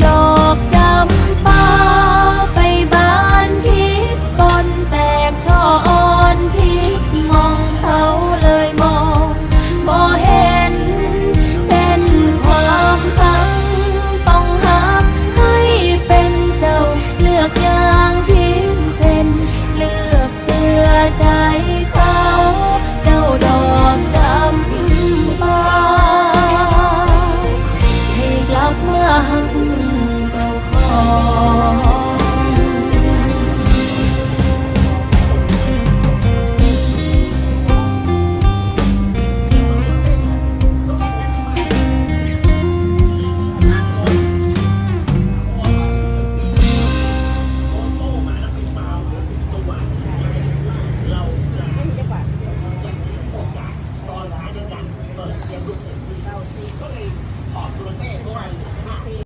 ดอกจำปาไปบานพิษก่อนแตกช่ออ่อนพิษมองเขาเลยมองบ่เห็นเช่นความหักต้องหักให้เป็นเจ้าเลือกอย่างพิเศษเลือกเสื้อใจเขาเจ้าดอกจำปาให้กลับมาหัก